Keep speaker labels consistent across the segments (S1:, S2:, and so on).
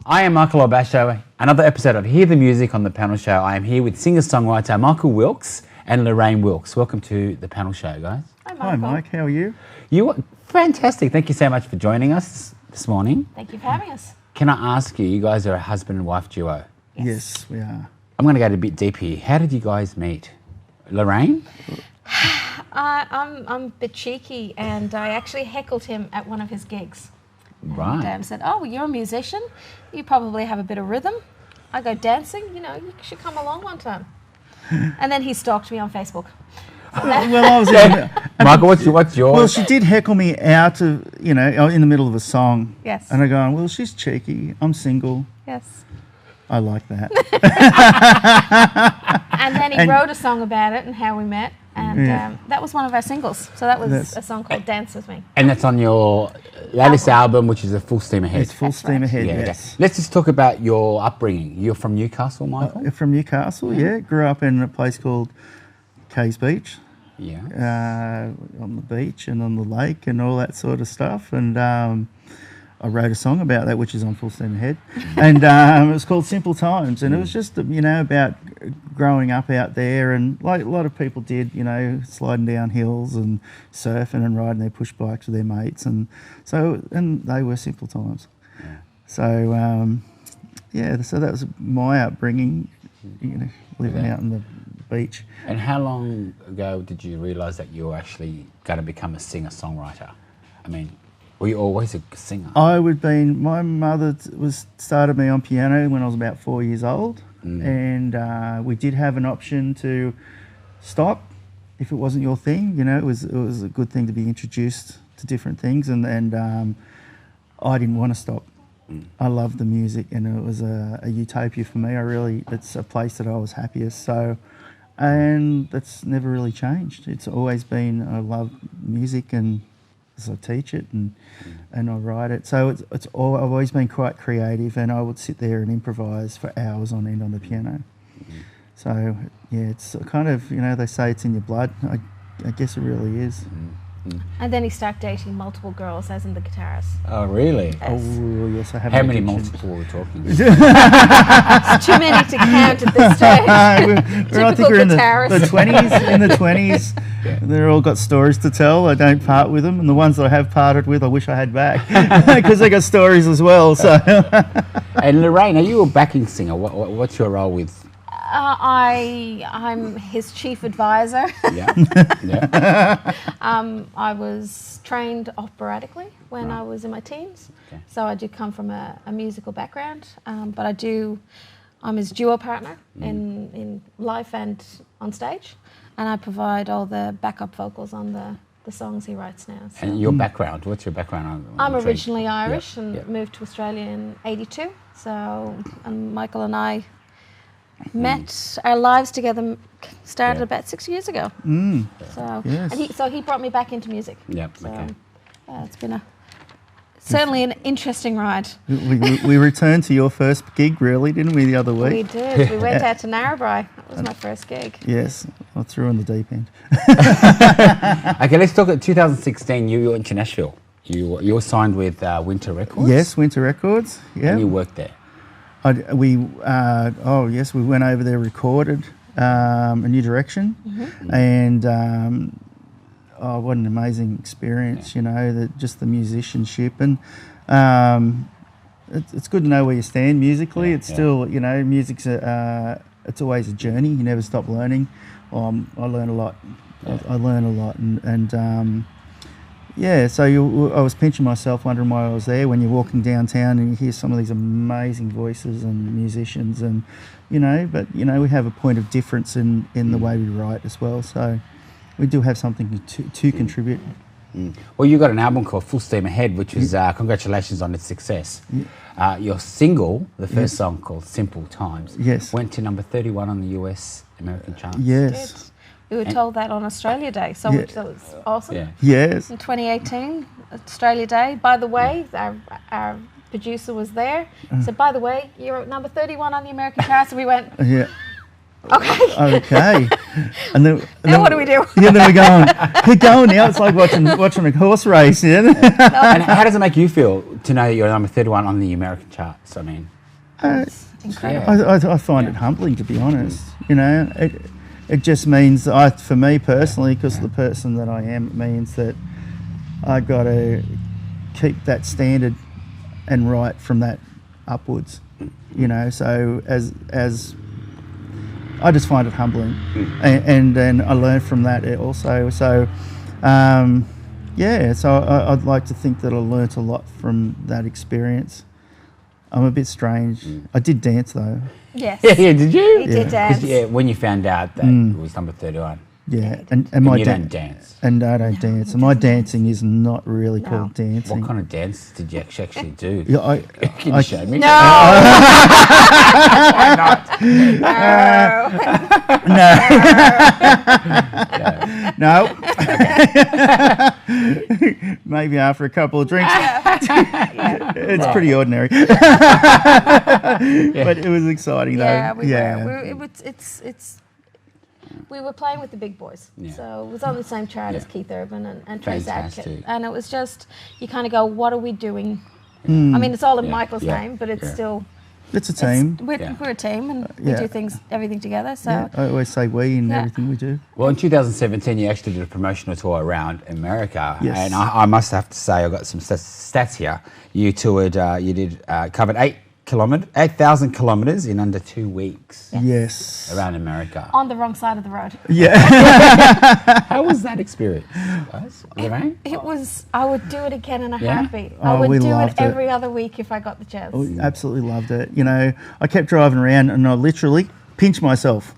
S1: I am Michael El-Bacha. Another episode of Hear the Music on the Panel Show. I am here with singer-songwriter Michael Wilks and Lorraine Wilks. Welcome to the Panel Show, guys.
S2: Hi, Mike. How are you?
S1: You are fantastic. Thank you so much for joining us this morning.
S3: Thank you for having us.
S1: Can I ask you, you guys are a husband and wife duo.
S2: Yes, we are.
S1: I'm going to go a bit deep here. How did you guys meet? Lorraine?
S3: I'm a bit cheeky, and I actually heckled him at one of his gigs.
S1: Right.
S3: And said, "Oh, well, you're a musician. You probably have a bit of rhythm. I go dancing. You know, you should come along one time." And then he stalked me on Facebook.
S2: Well, I was
S1: Michael, what's your...
S2: Well, she did heckle me out of, in the middle of a song.
S3: Yes.
S2: And I go, well, she's cheeky. I'm single.
S3: Yes.
S2: I like that.
S3: And then he wrote a song about it and how we met. And that was one of our singles. So that was a song called Dance With Me.
S1: And that's on your latest album, which is a Full Steam Ahead.
S2: It's Full Steam Ahead, yes.
S1: Okay. Let's just talk about your upbringing. You're from Newcastle, Michael?
S2: From Newcastle, yeah. Grew up in a place called Cays Beach.
S1: Yeah.
S2: On the beach and on the lake and all that sort of stuff. And I wrote a song about that, which is on Full Steam Ahead. And it was called Simple Times. And it was just, about growing up out there. And like a lot of people did, sliding down hills and surfing and riding their push bikes with their mates. And they were simple times.
S1: Yeah.
S2: So, so that was my upbringing, living out on the beach.
S1: And how long ago did you realise that you were actually going to become a singer-songwriter? I mean, were you always a singer?
S2: My mother started me on piano when I was about 4 years old, and we did have an option to stop if it wasn't your thing. It was a good thing to be introduced to different things, and I didn't want to stop. I loved the music, and it was a utopia for me. It's a place that I was happiest. So, and that's never really changed. It's always been, I love music, and so I teach it and I write it. So I've always been quite creative, and I would sit there and improvise for hours on end on the piano. So it's kind of, they say it's in your blood. I guess it really is.
S3: And then he started dating multiple girls, as in the guitarist.
S1: Oh, really?
S3: Yes.
S2: Oh, yes, I have.
S1: How many multiple were we talking?
S3: It's too many to count at this stage.
S2: I think we're in the 20s. In the 20s, they're all got stories to tell. I don't part with them, and the ones that I have parted with, I wish I had back, because they got stories as well. So.
S1: And Lorraine, are you a backing singer? What's your role with?
S3: I'm his chief advisor.
S1: Yeah.
S3: I was trained operatically when I was in my teens, so I do come from a musical background. But I'm his duo partner in life and on stage, and I provide all the backup vocals on the songs he writes now. So.
S1: And your background? What's your background?
S3: I'm originally Irish and moved to Australia in '82. So, and Michael and I met our lives together, started about 6 years ago. So,
S2: yes.
S3: And he brought me back into music.
S1: Yep.
S3: So,
S1: Okay.
S3: It's been certainly an interesting ride.
S2: We returned to your first gig, really, didn't we, the other week?
S3: We did. We went out to Narrabri. That was my first gig.
S2: Yes, I threw in the deep end.
S1: Okay, let's talk. 2016, you went to Nashville. You were signed with Winter Records.
S2: Yes, Winter Records. Yeah.
S1: And you worked there.
S2: We went over there, recorded A New Direction, and what an amazing experience! Just the musicianship, and it's good to know where you stand musically. It's still, music's it's always a journey. You never stop learning. I learn a lot. I learn a lot, and so I was pinching myself, wondering why I was there. When you're walking downtown and you hear some of these amazing voices and musicians, and we have a point of difference in the way we write as well. So we do have something to contribute.
S1: Well, you got an album called Full Steam Ahead, which is congratulations on its success. Your single, the first song called Simple Times, went to number 31 on the US American charts.
S2: Yes.
S3: We were told that on Australia Day, so which that was awesome.
S1: Yeah.
S2: Yes.
S3: In 2018, Australia Day. By the way, our producer was there. He said, by the way, you're at number 31 on the American charts. And we went, Okay.
S2: And then
S3: what do we do?
S2: Yeah, then we're going now. It's like watching a horse race. Yeah.
S1: And how does it make you feel to know that you're number 31 on the American charts? I mean,
S3: It's incredible.
S2: I find it humbling, to be honest. You know, it just means for me personally, because of the person that I am, it means that I got to keep that standard and write from that upwards. You know, so as I just find it humbling, and then I learn from that also. So, so I'd like to think that I learnt a lot from that experience. I'm a bit strange. I did dance though.
S3: Yes.
S1: Yeah, did you?
S3: He did dance.
S1: Yeah, when you found out that it was number 31.
S2: Yeah,
S1: and
S2: my
S1: you don't dance.
S2: And I don't dance. And my dancing is not really called dancing.
S1: What kind of dance did you actually do?
S2: Yeah,
S1: Can you show me?
S3: No.
S1: Why not?
S2: No. Maybe after a couple of drinks. It's pretty ordinary. But it was exciting though.
S3: Yeah, we were. We were playing with the big boys, so it was on the same chart as Keith Urban and Trace Adkins, and it was just, you kind of go, what are we doing? I mean, it's all in Michael's name, but it's still.
S2: It's a team.
S3: We're a team, and we do everything together. So
S2: I always say we in everything we do.
S1: Well, in 2017, you actually did a promotional tour around America,
S2: yes.
S1: and I must have to say, I've got some stats here. You toured, covered 8,000 kilometres in under 2 weeks.
S2: Yes.
S1: Around America.
S3: On the wrong side of the road.
S2: Yeah.
S1: How was that experience, guys? Lorraine?
S3: It was. I would do it again in a heartbeat.
S2: Oh,
S3: I would
S2: we
S3: do it
S2: loved it.
S3: every other week if I got the chance.
S2: We absolutely loved it. You know, I kept driving around and I literally pinched myself.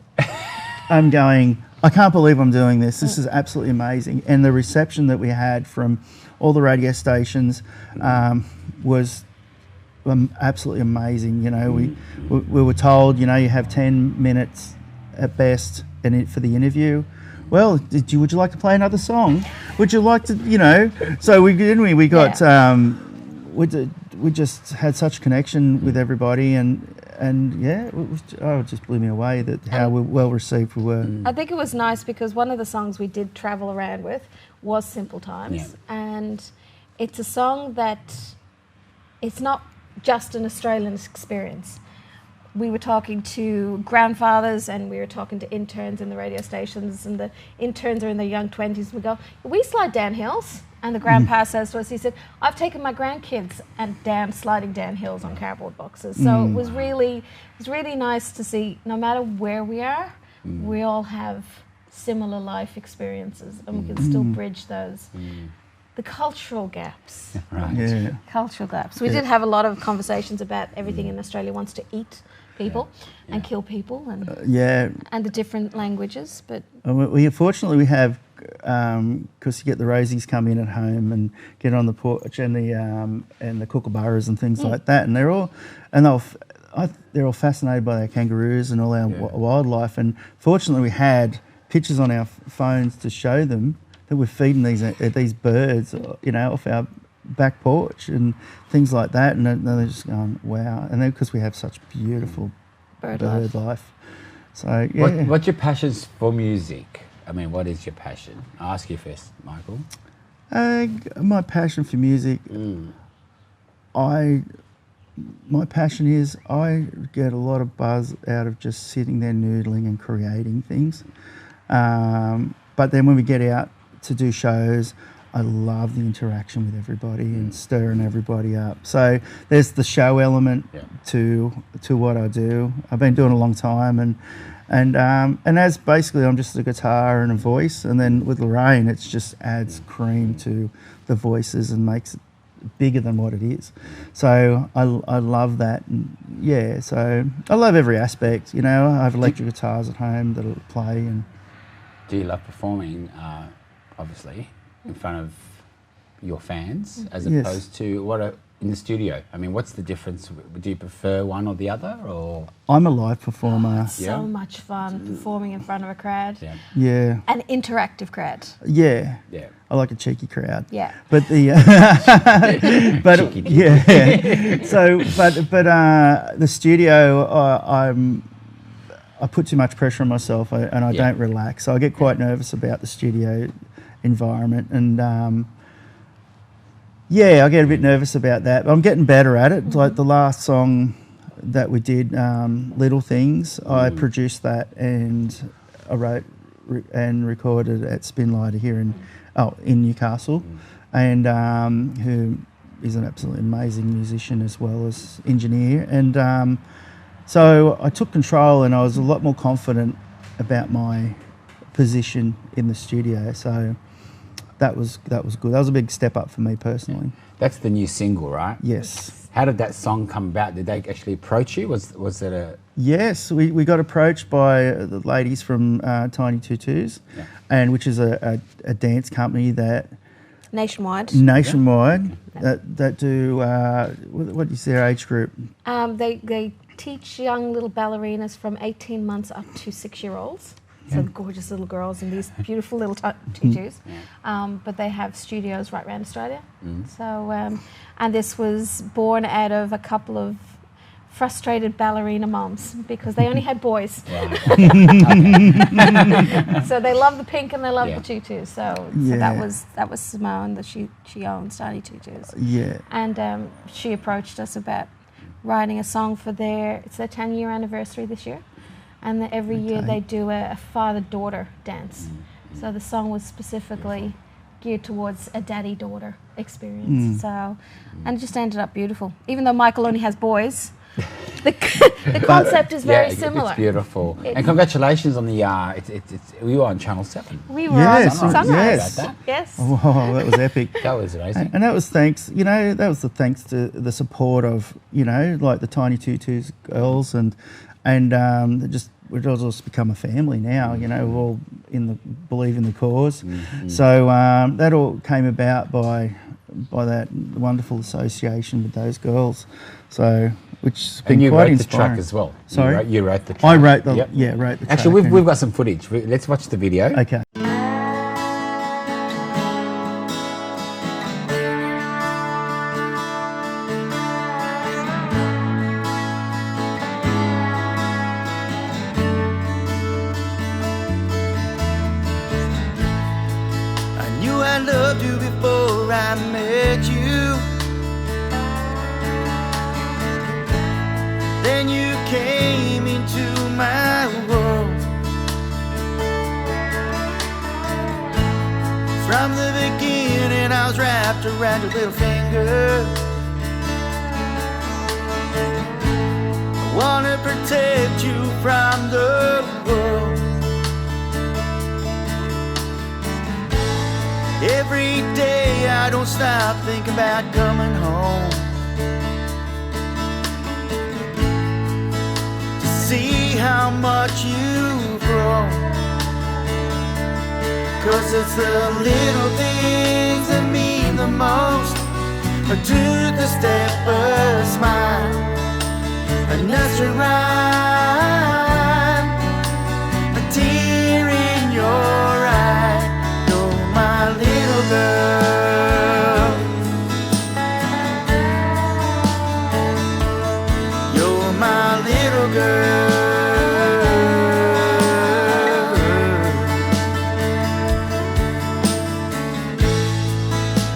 S2: I'm going, I can't believe I'm doing this. This is absolutely amazing. And the reception that we had from all the radio stations was absolutely amazing. You know, we were told, you know, you have 10 minutes at best for the interview. Well, would you like to play another song? Would you like to, you know? So we got we just had such connection with everybody, and it just blew me away that how well received we were.
S3: I think it was nice because one of the songs we did travel around with was Simple Times, and it's a song that it's not just an Australian experience. We were talking to grandfathers and we were talking to interns in the radio stations, and the interns are in their young 20s. We go, we slide down hills. And the grandpa says to us, he said, I've taken my grandkids and sliding down hills on cardboard boxes. So it was really nice to see, no matter where we are, we all have similar life experiences, and we can still bridge those. The cultural gaps.
S1: Right.
S2: Yeah.
S3: Cultural gaps. We did have a lot of conversations about everything in Australia wants to eat people and kill people, and the different languages. But
S2: unfortunately we have, because you get the Rosies come in at home and get on the porch and the kookaburras and things like that, and they're all fascinated by our kangaroos and all our wildlife. And fortunately, we had pictures on our phones to show them that we're feeding these birds, you know, off our back porch and things like that, and they're just going, wow. And then because we have such beautiful bird life. So
S1: what's your passions for music? I mean, what is your passion? I'll ask you first, Michael.
S2: My passion for music, my passion is I get a lot of buzz out of just sitting there noodling and creating things. But then when we get out to do shows, I love the interaction with everybody and stirring everybody up. So there's the show element to what I do. I've been doing it a long time, and as basically I'm just a guitar and a voice, and then with Lorraine it just adds cream to the voices and makes it bigger than what it is. So I love that, and so I love every aspect. You know, I have electric guitars at home that I play. And
S1: do you love performing, obviously, in front of your fans as opposed to in the studio? I mean, what's the difference? Do you prefer one or the other, or?
S2: I'm a live performer.
S3: So much fun performing in front of a crowd.
S2: Yeah.
S3: An interactive crowd.
S2: Yeah. Yeah. I like a cheeky crowd.
S3: Yeah.
S2: But the So the studio, I put too much pressure on myself and I don't relax. So I get quite nervous about the studio environment, and I get a bit nervous about that. But I'm getting better at it. Like the last song that we did, Little Things, I produced that and I wrote and recorded at Spinlighter here in Newcastle, and who is an absolutely amazing musician as well as engineer. And so I took control and I was a lot more confident about my position in the studio. So that was good. That was a big step up for me personally.
S1: That's the new single, right?
S2: Yes.
S1: How did that song come about? Did they actually approach you? Was it a...
S2: Yes, we got approached by the ladies from Tiny Tutus, and which is a dance company that...
S3: Nationwide.
S2: That do... what is their age group?
S3: They teach young little ballerinas from 18 months up to 6-year-olds. So gorgeous little girls in these beautiful little tutus. But they have studios right around Australia. So, and this was born out of a couple of frustrated ballerina moms because they only had boys. So they love the pink and they love the tutus. So that was Simone, that she owns Tiny Tutus.
S2: Yeah.
S3: And she approached us about writing a song for it's their 10-year anniversary this year. And every year they do a father-daughter dance. So the song was specifically geared towards a daddy-daughter experience. So, and it just ended up beautiful. Even though Michael only has boys, the concept is very similar.
S1: It's beautiful. And congratulations on the, we were on Channel 7.
S3: We were on Sunrise.
S2: Yes. Oh, that was epic.
S1: That was amazing.
S2: And that was thanks to the support of, like the Tiny Tutus girls and we've all just become a family now, we all believe in the cause. So that all came about by that wonderful association with those girls. So, which has been quite inspiring. And you wrote the track
S1: as well.
S2: Sorry?
S1: You wrote the track.
S2: I wrote the track.
S1: Actually, we've got some footage. Let's watch the video.
S2: Okay.
S4: I loved you before I met you. Then you came into my world. From the beginning I was wrapped around your little finger. I wanna protect you from the world. Every day I don't stop thinking about coming home to see how much you've grown. 'Cause it's the little things that mean the most. A tooth, a step, a smile, a nursery rhyme, a tear in your eye. You're my little girl. You're my little girl.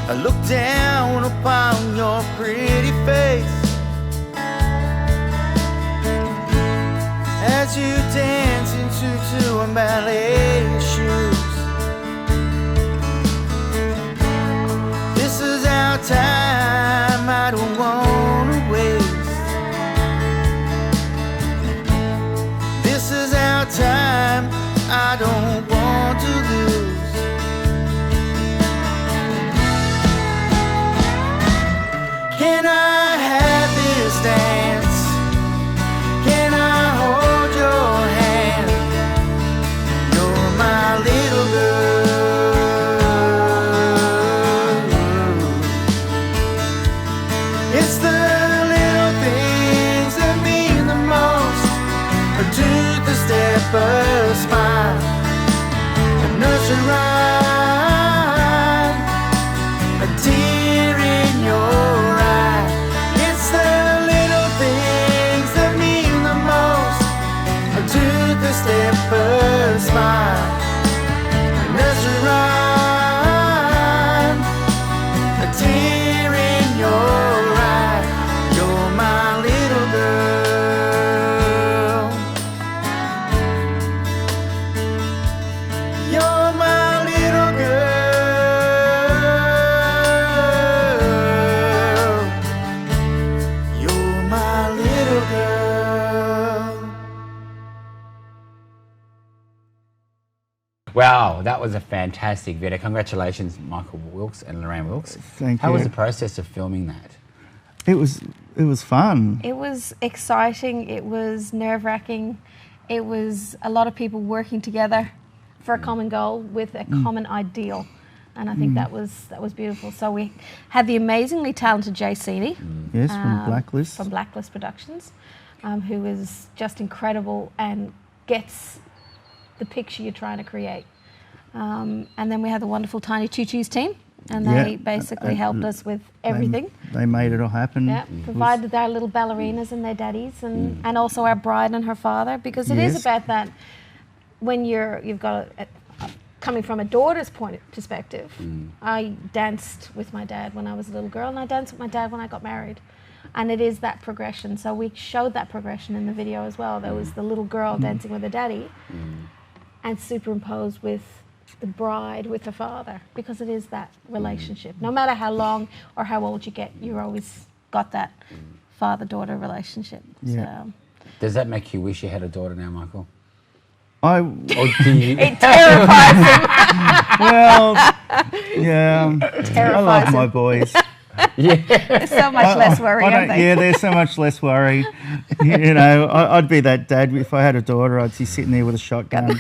S4: I look down upon your pretty face as you dance in tutu and ballet shoes. This is our time I don't want to waste. This is our time I don't want to lose. Can I have this dance? Can I hold your hand? You're my little girl. It's the little things that mean the most. A tooth, a step, a smile, a nursery rhyme, a tear in your eye. It's the little things that mean the most. A tooth, a
S1: Wow, that was a fantastic video. Congratulations, Michael Wilks and Lorraine Wilks.
S2: Thank you.
S1: How was the process of filming that?
S2: It was fun.
S3: It was exciting. It was nerve-wracking. It was a lot of people working together for a common goal with a common ideal. And I think that was beautiful. So we had the amazingly talented Jay Seaney.
S2: Yes, from Blacklist.
S3: From Blacklist Productions, who is just incredible and gets the picture you're trying to create. And then we had the wonderful Tiny Choo Choo's team, and they basically helped us with everything.
S2: They made it all happen.
S3: Yeah, provided our little ballerinas and their daddies, and also our bride and her father, because it is about that. When you've got coming from a daughter's perspective, I danced with my dad when I was a little girl, and I danced with my dad when I got married. And it is that progression. So we showed that progression in the video as well. There was the little girl dancing with her daddy and superimposed with the bride with her father, because it is that relationship. No matter how long or how old you get, you've always got that father-daughter relationship.
S2: Yeah.
S3: So.
S1: Does that make you wish you had a daughter now, Michael?
S2: Or
S1: do you?
S3: It terrifies him.
S2: Well, yeah. I love
S3: him.
S2: my boys.
S3: There's so much less worry, aren't they?
S2: Yeah, there's so much less worry. You know, I'd be that dad if I had a daughter. I'd be sitting there with a shotgun.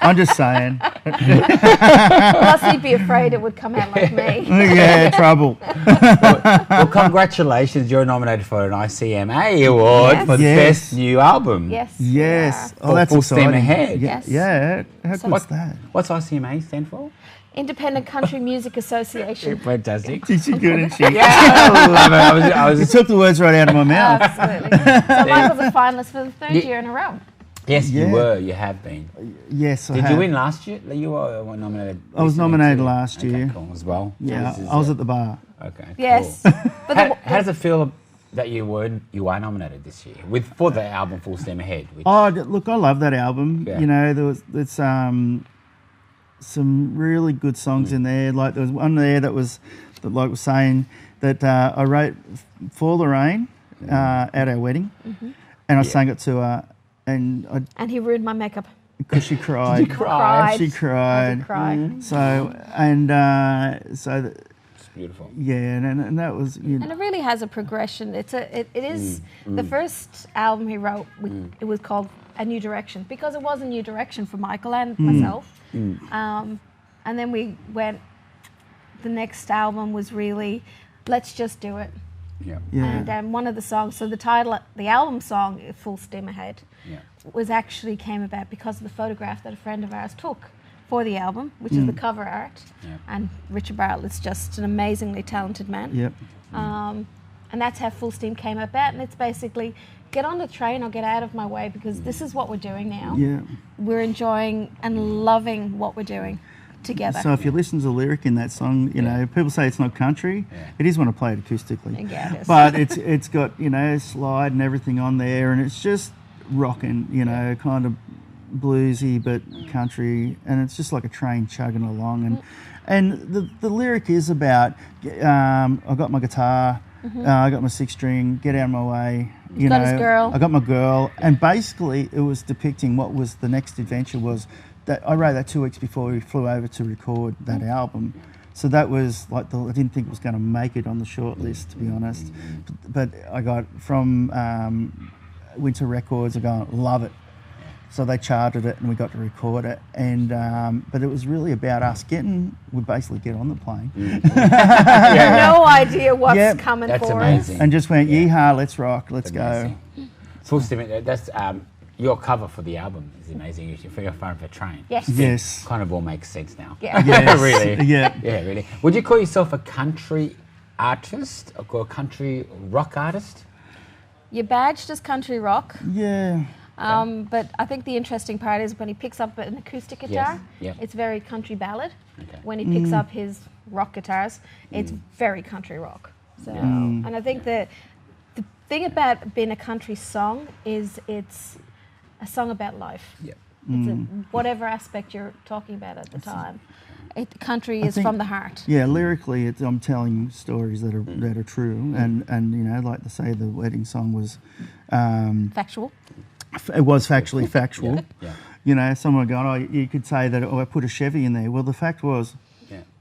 S2: I'm just saying.
S3: Plus, he'd be afraid it would come out like me.
S2: Yeah, trouble.
S1: Well, congratulations. You're nominated for an ICMA award for the best new album.
S3: Yes.
S2: Yes.
S1: Oh, that's Full Steam Ahead.
S3: Yes.
S2: Yeah. How good's that?
S1: What's ICMA stand for?
S3: Independent Country Music Association.
S1: Fantastic.
S2: She's good, isn't she?
S1: Yeah, I love it.
S2: You took the words right out of my mouth.
S3: Absolutely. So Michael's a finalist for the third year in a row.
S1: Yes, you were. You have been.
S2: Yes, I
S1: Did
S2: have.
S1: you win last year? You were nominated.
S2: I was nominated last year.
S1: Okay, cool, as well.
S2: Yeah, I was at the bar.
S1: Okay.
S3: Yes.
S1: Cool.
S3: But
S1: how does it feel that you were nominated this year for the album Full Steam Ahead?
S2: Look, I love that album.
S1: Yeah.
S2: You know, there's some really good songs in there. Like there was one there that was saying that I wrote for Lorraine at our wedding, and I sang it to her, and
S3: he ruined my makeup
S2: because she cried.
S1: Did you cry?
S2: She cried.
S3: I did cry.
S2: So
S1: it's beautiful.
S2: Yeah, and that was.
S3: And it really has a progression. It is the first album he wrote. It was called A New Direction, because it was a new direction for Michael and myself. And then we went. The next album was really, let's just do it.
S1: Yeah.
S3: And one of the songs, so the album song, Full Steam Ahead, came about because of the photograph that a friend of ours took for the album, which is the cover art.
S1: Yeah.
S3: And Richard Bartlett's just an amazingly talented man.
S2: Yep.
S3: And that's how Full Steam came about. And it's basically, get on the train or get out of my way, because this is what we're doing now.
S2: Yeah.
S3: We're enjoying and loving what we're doing together.
S2: So if you listen to the lyric in that song, you know, people say it's not country. Yeah. It is when I play it acoustically.
S3: Yeah, it is.
S2: But it's got, you know, slide and everything on there, and it's just rocking, you know, kind of bluesy but country, and it's just like a train chugging along. And the lyric is about I got my guitar, I got my 6-string, get out of my way. You
S3: got
S2: know,
S3: his girl.
S2: I got my girl, and basically it was depicting what was the next adventure was. That I wrote that 2 weeks before we flew over to record that album. So that was like, I didn't think it was going to make it on the short list, to be honest. But I got from Winter Records, I go, love it. So they charted it and we got to record it. And but it was really about us we basically get on the plane.
S3: No idea what's coming
S1: That's
S3: for
S1: amazing.
S3: us.
S2: And just went, yeehaw, let's rock, let's go.
S1: Full Steam. That's your cover for the album is amazing. You're far of a train.
S2: Yes.
S1: Kind of all makes sense now.
S3: Yeah.
S2: Yes.
S1: Really.
S2: Yeah.
S1: Yeah, really. Would you call yourself a country artist or a country rock artist?
S3: You're badged as country rock.
S2: Yeah.
S3: But I think the interesting part is when he picks up an acoustic guitar, it's very country ballad. Okay. When he picks up his rock guitars, it's very country rock. So, and I think the thing about being a country song is it's a song about life. Yeah. It's whatever aspect you're talking about at the time. Country is from the heart.
S2: Yeah, lyrically, I'm telling stories that are true, and you know, like to say, the wedding song was
S3: factual.
S2: It was factually factual. you know, someone going, oh, you could say that, oh, I put a Chevy in there. Well, the fact was,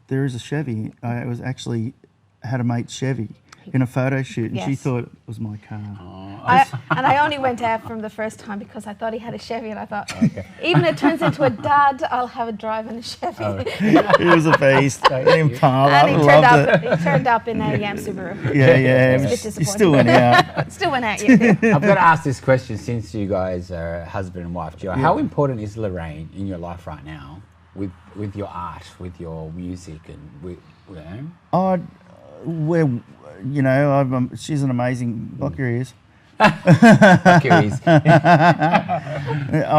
S2: there is a Chevy. I was actually had a mate Chevy in a photo shoot, and she thought it was my car.
S3: And I only went out from the first time because I thought he had a Chevy, and I thought, even if it turns into a dad, I'll have a drive in a Chevy.
S2: He was a beast. Impala.
S3: And he turned up in a Subaru.
S2: Yeah.
S3: He
S2: still went out.
S3: Still went out, yeah.
S1: I've got to ask this question since you guys are husband and wife duo. How important is Lorraine in your life right now with your art, with your music, and with,
S2: you know, she's an amazing. Lock your ears. I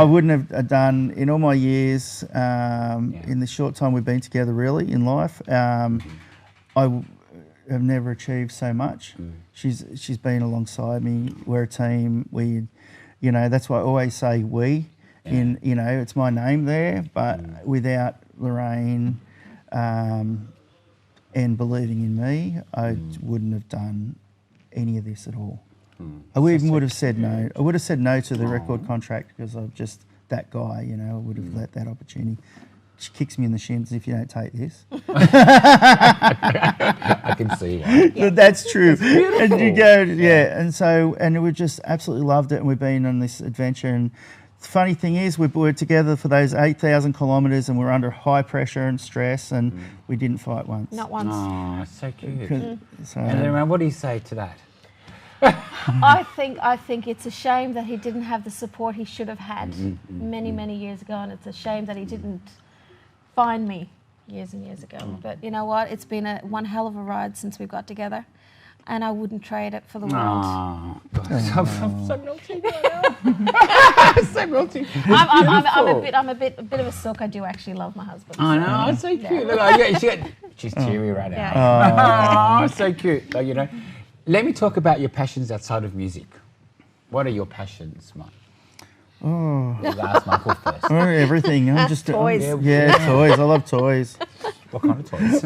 S2: wouldn't have done in all my years, in the short time we've been together, really in life. I have never achieved so much. She's been alongside me. We're a team. We, you know, that's why I always say we. In, you know, it's my name there, but without Lorraine and believing in me, I wouldn't have done any of this at all. I would have said no. I would have said no to the record contract because I'm just that guy, you know. I would have let that opportunity. She kicks me in the shins if you don't take this.
S1: I can see why.
S2: But that's true. And you go, and we just absolutely loved it, and we've been on this adventure. And the funny thing is, we were together for those 8,000 kilometres, and we're under high pressure and stress, and we didn't fight once.
S3: Not once.
S1: Oh, so cute.
S2: So,
S1: and then, what do you say to that?
S3: I think it's a shame that he didn't have the support he should have had many years ago, and it's a shame that he didn't find me years and years ago. But you know what? It's been one hell of a ride since we got together, and I wouldn't trade it for the world.
S1: I'm so melting right now. So melting.
S3: I'm a bit of a sook. I do actually love my husband.
S1: I know. It's so cute. Look, she's teary right now. Oh, so cute. Like, you know. Let me talk about your passions outside of music. What are your passions, Mike? We'll ask Michael first.
S2: Everything. I'm just
S3: toys.
S2: Toys. I love toys.
S1: What kind of toys?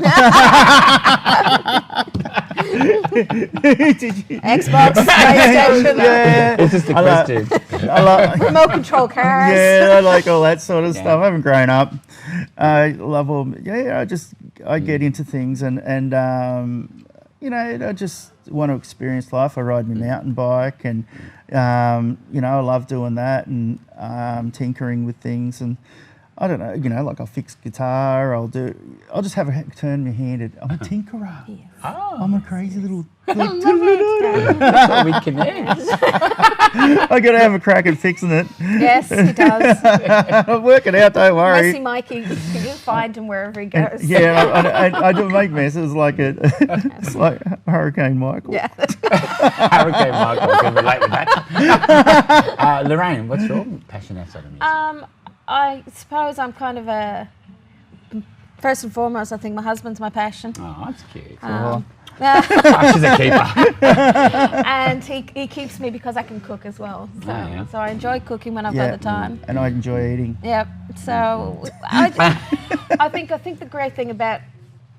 S3: Xbox, PlayStation.
S1: It's just a question.
S2: I like
S3: remote control cars.
S2: Yeah, I like all that sort of stuff. I haven't grown up. I love all. Yeah, I get into things and you know, I just want to experience life. I ride my mountain bike, and you know, I love doing that and tinkering with things. And I don't know, you know, like I'll fix guitar. I'll just turn my hand at. I'm a tinkerer. Yes. Oh, I'm a crazy little.
S1: That's what we connect.
S2: I got to have a crack at fixing it.
S3: Yes, he does.
S2: I'm working out. Don't worry.
S3: Messy Mikey, you'll find him wherever he goes.
S2: I don't make messes like it. It's like Hurricane Michael.
S3: Yeah.
S1: Hurricane Michael. I can relate with that. Lorraine, what's your passion outside of music?
S3: I suppose I'm kind of a. First and foremost, I think my husband's my passion.
S1: Oh, that's cute.
S3: She's
S1: a keeper.
S3: And he keeps me because I can cook as well. So I enjoy cooking when I've got the time.
S2: And I enjoy eating.
S3: Yeah. So I think the great thing about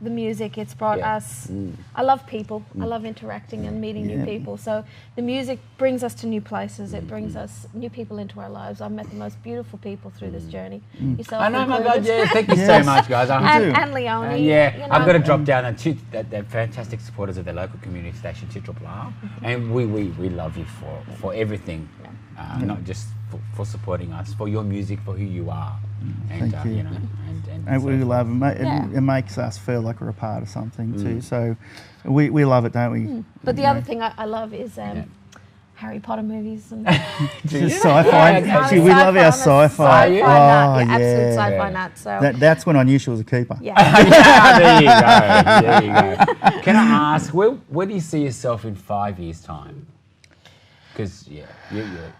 S3: the music, it's brought us. I love people. I love interacting and meeting new people. So the music brings us to new places. It brings us new people into our lives. I've met the most beautiful people through this journey. Yourself
S1: I know,
S3: included.
S1: my God, yeah. Thank you so much, guys.
S3: And Leonie.
S1: You know, I've got to drop down and they're fantastic supporters of their local community station, 2RRR. And we love you for everything, not just for supporting us, for your music, for who you are. And,
S2: Thank you.
S1: You know,
S2: and we love it. It makes us feel like we're a part of something too. So we love it, don't we?
S3: But the other thing I love is Harry Potter movies and
S2: sci-fi. We love our sci-fi.
S3: Absolute sci-fi nut. So
S2: that's when I knew she was a keeper.
S1: There you go. Can I ask, where do you see yourself in 5 years' time? Because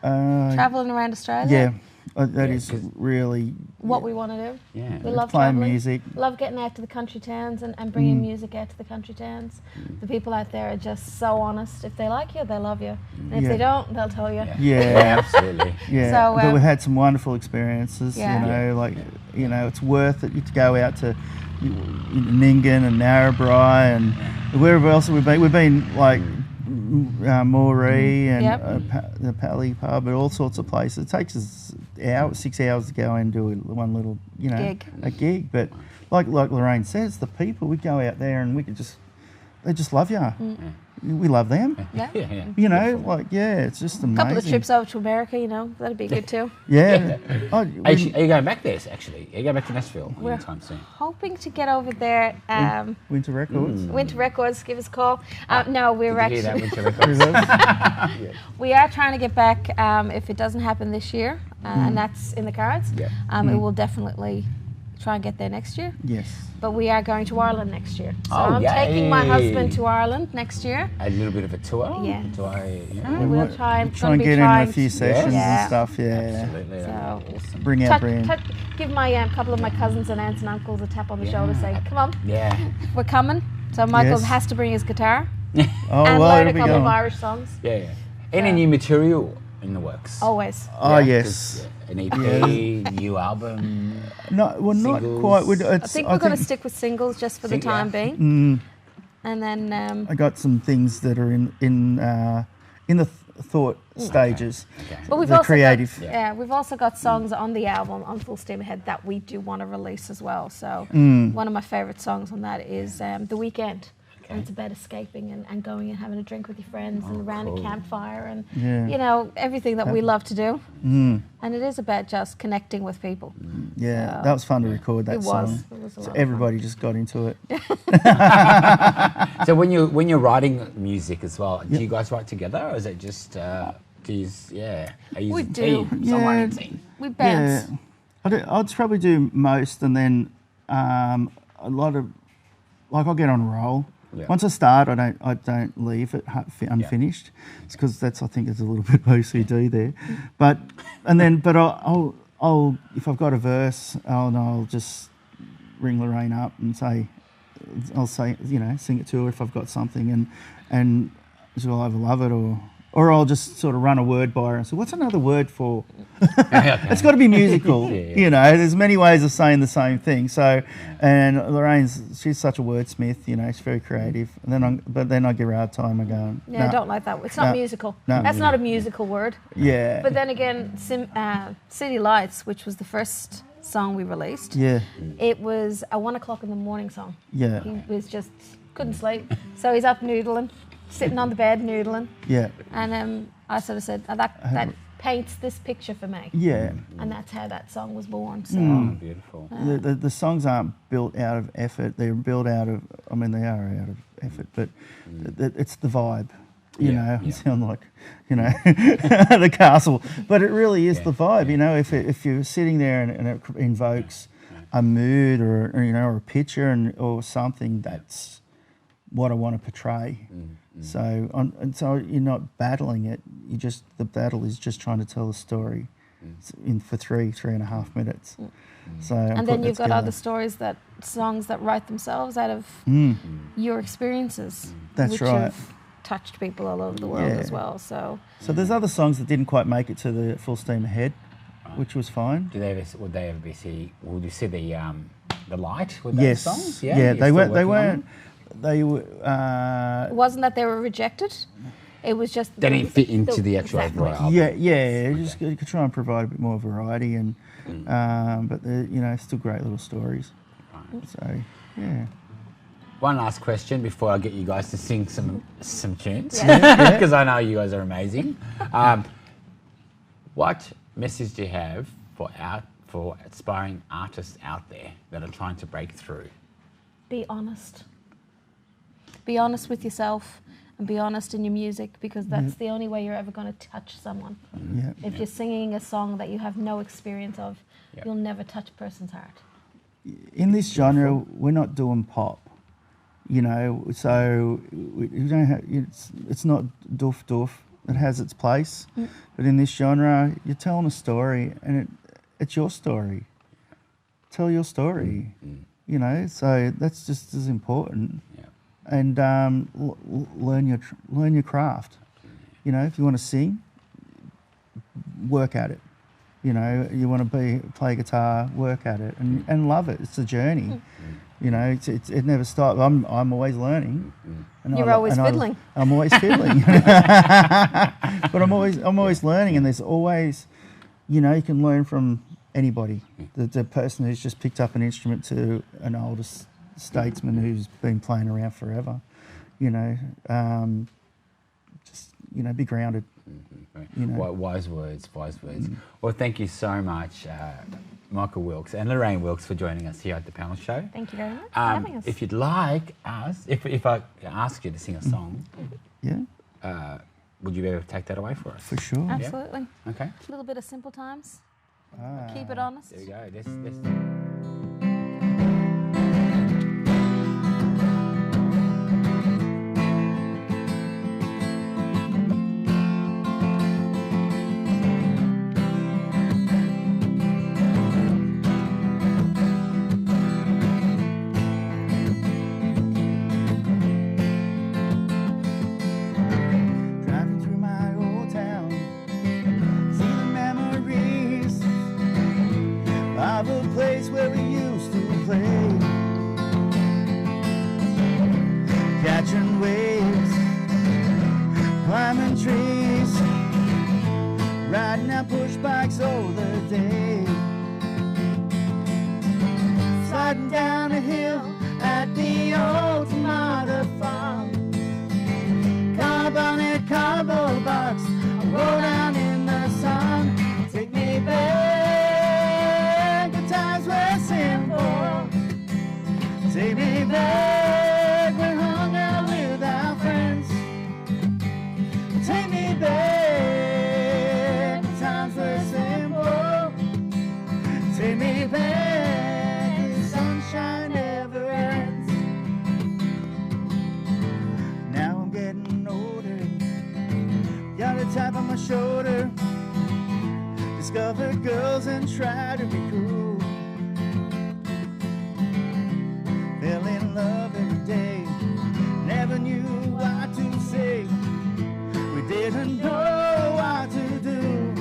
S3: traveling around Australia.
S2: Yeah. That is really
S3: what we want to do.
S1: Yeah,
S3: we love
S2: playing
S3: traveling.
S2: music.
S3: Love getting out to the country towns and bringing music out to the country towns. The people out there are just so honest. If they like you, they love you. And if they don't, they'll tell you.
S1: Yeah, absolutely.
S2: Yeah,
S3: so,
S2: but we had some wonderful experiences. You know, like it's worth it to go out to Nyngan and Narrabri and wherever else we've been. We've been like. Moree and the Pally pub and all sorts of places. It takes us hours, 6 hours to go and do one little,
S3: Gig.
S2: a gig. But like Lorraine says, the people, we go out there and they just love you. We love them.
S3: Yeah.
S2: It's just amazing.
S3: A couple of trips over to America, that'd be good too.
S2: Yeah.
S1: Are you going back there, actually? Are you going back to Nashville
S3: We're
S1: anytime soon?
S3: hoping to get over there.
S2: Winter Records.
S3: Winter Records, give us a call. No, we're
S1: Did you hear that,
S3: actually...
S1: Winter Records?
S3: We are trying to get back, if it doesn't happen this year, and that's in the cards, it will definitely try and get there next year.
S2: Yes.
S3: But we are going to Ireland next year. So I'm taking my husband to Ireland next year.
S1: A little bit of a tour?
S3: Yeah.
S2: We'll
S3: try and
S2: get in a few sessions and stuff,
S1: Absolutely.
S3: So
S2: bring our brand.
S3: Give my couple of my cousins and aunts and uncles a tap on the shoulder, say, come on, we're coming. So Michael has to bring his guitar and learn a couple of Irish songs.
S1: Yeah. Any new material in the works?
S3: Always.
S2: Oh, yes.
S1: An EP, new album?
S2: No, well,
S1: singles?
S2: Not quite.
S3: I think we're going to stick with singles just for the time being. And then...
S2: I got some things that are in the thought stages.
S1: Okay.
S3: But we've
S2: the
S3: also
S2: creative.
S3: we've also got songs on the album, on Full Steam Ahead, that we do want to release as well. So one of my favourite songs on that is The Weekend. And it's about escaping and going and having a drink with your friends and around a campfire and, everything that we love to do. And it is about just connecting with people.
S2: Yeah, that was fun to record that song.
S3: It was a lot
S2: So
S3: of
S2: everybody just got into it.
S1: So when you're writing music as well, do you guys write together, or is it just are you
S3: We
S1: a
S3: do.
S1: team, songwriting team?
S3: We bounce.
S2: Yeah, I'd probably do most, and then a lot of I'll get on a roll.
S1: Yeah.
S2: Once I start, I don't leave it unfinished. It's because I think there's a little bit of OCD there. But I'll if I've got a verse, I'll just ring Lorraine up and I'll say sing it to her if I've got something, and she'll either love it or I'll just sort of run a word by her and say, what's another word for? It's got to be musical. There's many ways of saying the same thing. So, and she's such a wordsmith, she's very creative. And then I give her a hard time. I go,
S3: I don't like that. It's not musical. That's not a musical word.
S2: Yeah.
S3: But then again, City Lights, which was the first song we released, it was a 1 o'clock in the morning song.
S2: Yeah.
S3: He was just, couldn't sleep. So he's up noodling, sitting on the bed noodling.
S2: Yeah.
S3: And I sort of said, that paints this picture for me.
S2: Yeah.
S3: And that's how that song was born. So.
S1: Beautiful.
S2: The songs aren't built out of effort. They're built out of, they are out of effort, but it's the vibe. I sound like, the castle. But it really is the vibe, if you're sitting there and it invokes a mood or a picture or something, that's what I want to portray. So you're not battling it. The battle is just trying to tell a story for 3.5 minutes. So
S3: and then you've got other songs that write themselves out of your experiences.
S2: That's
S3: which
S2: right.
S3: have touched people all over the world as well. So
S2: there's other songs that didn't quite make it to the Full Steam Ahead, which was fine.
S1: Would you see the light with
S2: yes.
S1: those songs?
S2: Yeah, they weren't. They were.
S3: It wasn't that they were rejected. It was just
S1: they didn't fit into the actual album.
S2: Yeah. Just you could try and provide a bit more variety, and but they're still great little stories. Right. So yeah.
S1: One last question before I get you guys to sing some tunes, because I know you guys are amazing. What message do you have for aspiring artists out there that are trying to break through?
S3: Be honest. Be honest with yourself and be honest in your music, because that's the only way you're ever going to touch someone. If you're singing a song that you have no experience of, you'll never touch a person's heart.
S2: In this genre, we're not doing pop, so we don't have, it's not doof. It has its place, but in this genre, you're telling a story, and it's your story. Tell your story, So that's just as important. And learn your craft. If you want to sing, work at it. You want to play guitar, work at it, and love it. It's a journey. It never stops. I'm always learning. And
S3: You're always fiddling.
S2: I'm always fiddling, but I'm always learning, and there's always you know, you can learn from anybody. The person who's just picked up an instrument to an older statesman who's been playing around forever, you know, just, you know, be grounded. You know.
S1: Wise words, wise words. Well, thank you so much, Michael Wilks and Lorraine Wilks, for joining us here at the panel show.
S3: Thank you very much for having us.
S1: If you'd like us, if I ask you to sing a song, would you be able to take that away for us?
S2: For sure.
S3: Absolutely.
S1: Yeah? Okay.
S3: A little bit of Simple Times. Keep it honest.
S1: There we go. This.
S2: Catching waves, climbing trees, riding our push bikes all the day, sliding down a hill at the old tomato farm. Carb on it, cardboard box, I roll down in the sun. Take me back, the times were simple. Take me back, we hung out with our friends. Take me back, the times were simple. Take me back, the sunshine never ends. Now I'm getting older, got a tap on my shoulder. Discover girls and try to be cool. Fell in love every day, never knew what to say. We didn't know what to do.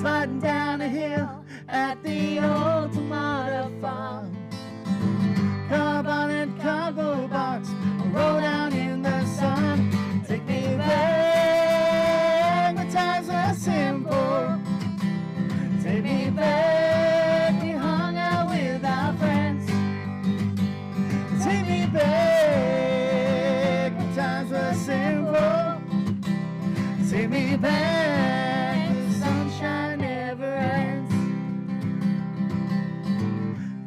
S2: Sliding down a hill at the old tomato farm. Carb on it, cardboard box, roll down in the sun. Take me back, the times were simple. Take me back, we hung out with our friends. Take me back, the times were simple. Take me back, the sunshine never ends.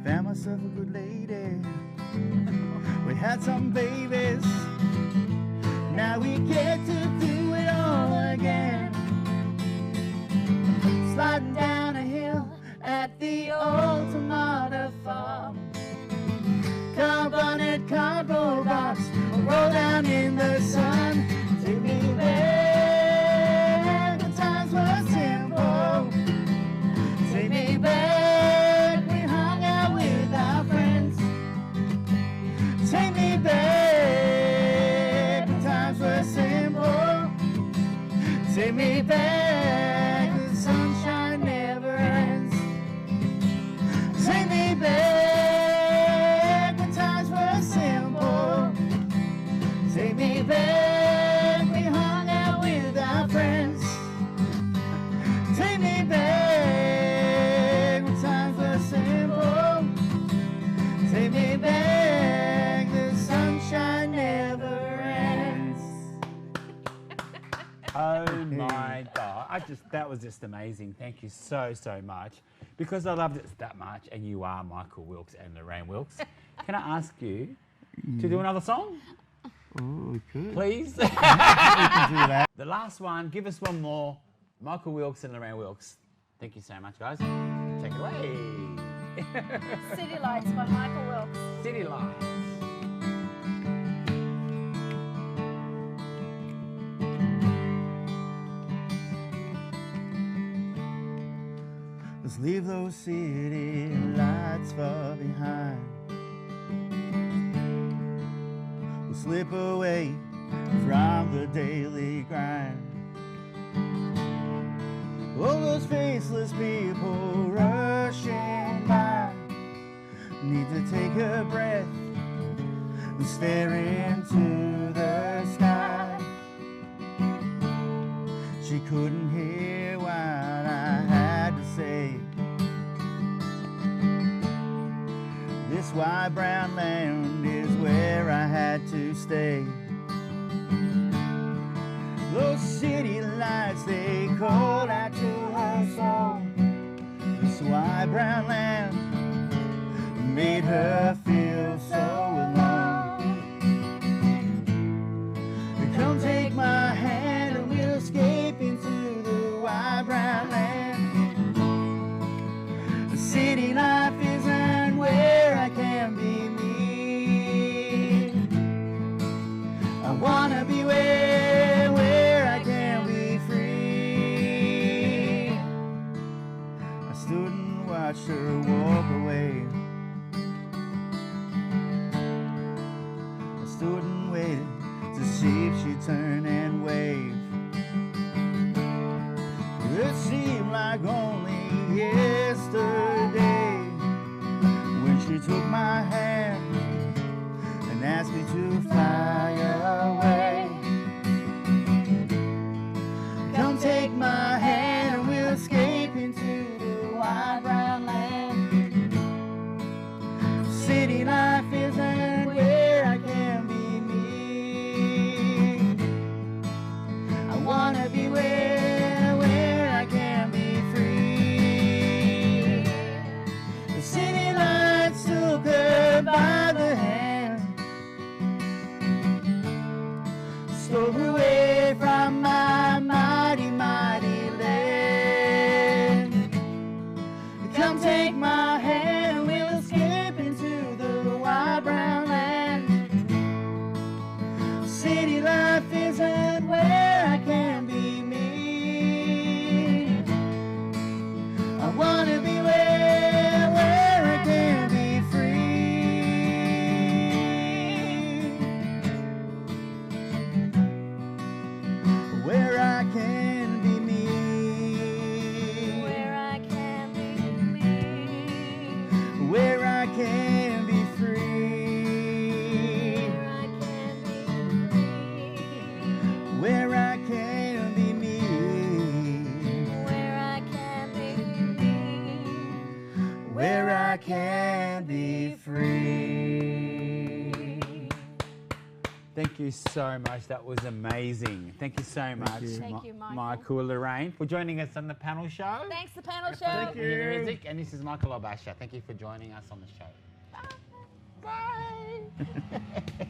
S2: Found myself a good lady, we had some babies. Now we get to do it all again. Sliding down a hill at the old tomato farm. Carb on it, cardboard box, roll down in the sun. Take me back, the times were simple. Take me back, we hung out with our friends. Take me back, the times were simple. Take me back, the sunshine never ends. Take me back, the times were simple. Take me back, we hung out with our friends. Take me back, the times were simple. Take me back, the sunshine never ends.
S1: Oh my God. That was just amazing. Thank you so much. Because I loved it that much, and you are Michael Wilks and Lorraine Wilks, can I ask you to do another song?
S2: Oh, we could.
S1: Please?
S2: We can do that.
S1: The last one, give us one more. Michael Wilks and Lorraine Wilks. Thank you so much, guys. Take it away.
S3: City Lights by Michael Wilks.
S1: City Lights.
S2: Let's leave those city lights far behind. We'll slip away from the daily grind. All those faceless people rushing by need to take a breath and stare into the sky. She couldn't hear wide brown land is where I had to stay. Those city lights, they called out to her soul. This wide brown land made her feel so alone. Come take my hand and we'll escape into the wide brown land. The city life isn't where I can be me. I wanna be where I can be free. I stood and watched her walk away. I stood and waited to see if she'd turn and wave. It seemed like only yesterday when she took my hand and asked me to fly away. Come take my hand and we'll escape into the wide brown land. City life isn't where I can be me. I wanna be where I can be free. The city lights took her by the hand, stole her away from my mighty, mighty land. Come take my hand and we'll escape into the wide brown land. City life isn't where I can be me. I wanna be where I can be free. Where I can be me.
S3: Where I can be me.
S2: Where I can be free.
S3: Where I can be free.
S2: Where I can be me.
S3: Where I can be me.
S2: Where I can be free.
S1: Thank you so much. That was amazing. Thank you so much,
S3: Thank you, Michael.
S1: Michael and Lorraine, for joining us on the panel show.
S3: Thanks, the panel show.
S1: Thank you. Music, and this is Michael El-Bacha. Thank you for joining us on the show.
S3: Bye.
S1: Bye.